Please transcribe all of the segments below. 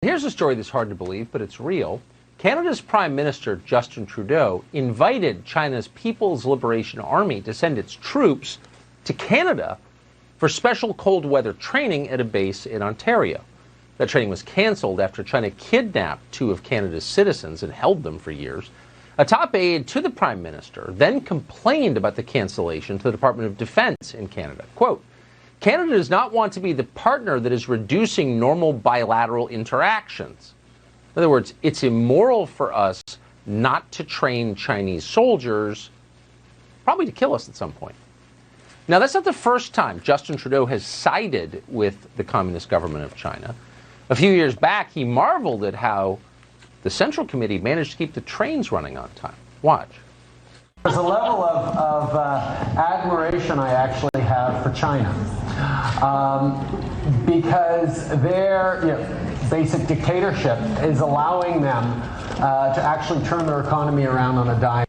Here's a story that's hard to believe, but it's real. Canada's Prime Minister, Justin Trudeau, invited China's People's Liberation Army to send its troops to Canada for special cold weather training at a base in Ontario. That training was canceled after China kidnapped two of Canada's citizens and held them for years. A top aide to the Prime Minister then complained about the cancellation to the Department of Defense in Canada. Quote, Canada does not want to be the partner that is reducing normal bilateral interactions. In other words, it's immoral for us not to train Chinese soldiers, probably to kill us at some point. Now, that's not the first time Justin Trudeau has sided with the Communist government of China. A few years back, he marveled at how the Central Committee managed to keep the trains running on time. Watch. There's a level of admiration I actually have for China because their basic dictatorship is allowing them to actually turn their economy around on a dime.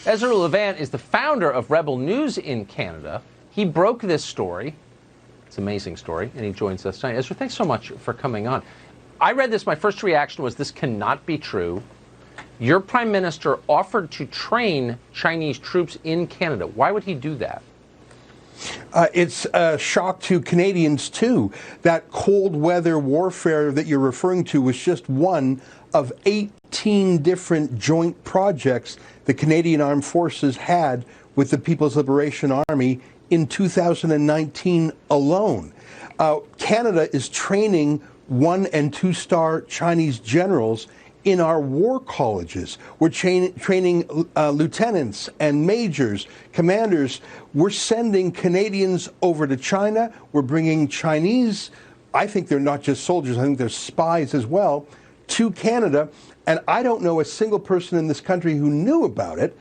Ezra Levant is the founder of Rebel News in Canada. He broke this story. It's an amazing story, and he joins us tonight. Ezra, thanks so much for coming on. I read this. My first reaction was this cannot be true. Your prime minister offered to train Chinese troops in Canada. Why would he do that? It's a shock to Canadians, too. That cold weather warfare that you're referring to was just one of 18 different joint projects the Canadian Armed Forces had with the People's Liberation Army in 2019 alone. Canada is training 1- and 2-star Chinese generals in our war colleges. We're training lieutenants and majors, commanders. We're sending Canadians over to China. We're bringing Chinese, I think they're not just soldiers, I think they're spies as well, to Canada. And I don't know a single person in this country who knew about it,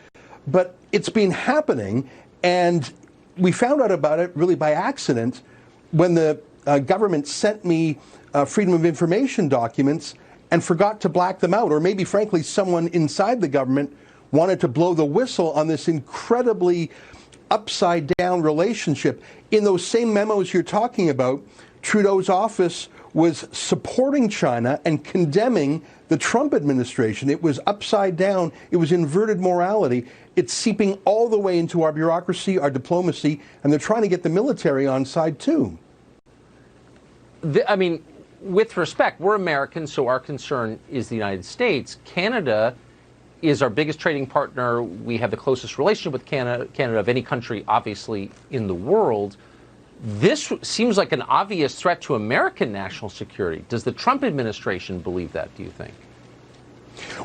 but it's been happening. And we found out about it really by accident when the government sent me Freedom of Information documents and forgot to black them out. Or maybe, frankly, someone inside the government wanted to blow the whistle on this incredibly upside-down relationship. In those same memos you're talking about, Trudeau's office was supporting China and condemning the Trump administration. It was upside down. It was inverted morality. It's seeping all the way into our bureaucracy, our diplomacy, and they're trying to get the military on side too. I mean, with respect, we're Americans, so our concern is the United States. Canada is our biggest trading partner. We have the closest relationship with Canada of any country, obviously, in the world. This seems like an obvious threat to American national security. Does the Trump administration believe that, do you think?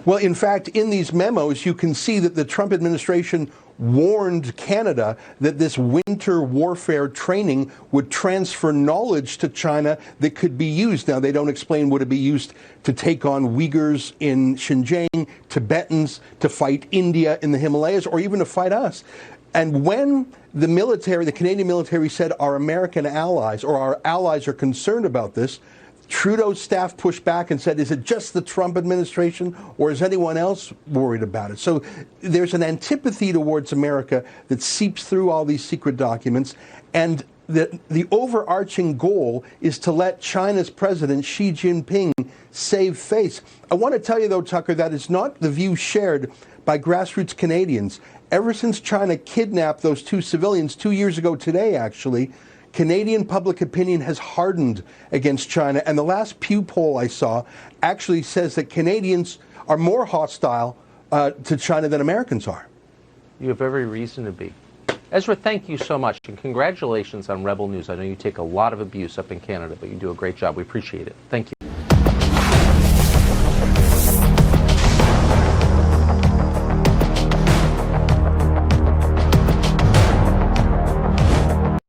Well, in fact, in these memos, you can see that the Trump administration warned Canada that this winter warfare training would transfer knowledge to China that could be used. Now, they don't explain would it be used to take on Uyghurs in Xinjiang, Tibetans, to fight India in the Himalayas, or even to fight us. And when the military, the Canadian military, said our American allies or our allies are concerned about this, Trudeau's staff pushed back and said, is it just the Trump administration or is anyone else worried about it? So there's an antipathy towards America that seeps through all these secret documents. And the overarching goal is to let China's president, Xi Jinping, save face. I want to tell you, though, Tucker, that is not the view shared by grassroots Canadians. Ever since China kidnapped those two civilians 2 years ago today, actually, Canadian public opinion has hardened against China. And the last Pew poll I saw actually says that Canadians are more hostile to China than Americans are. You have every reason to be. Ezra, thank you so much, and congratulations on Rebel News. I know you take a lot of abuse up in Canada, but you do a great job. We appreciate it. Thank you.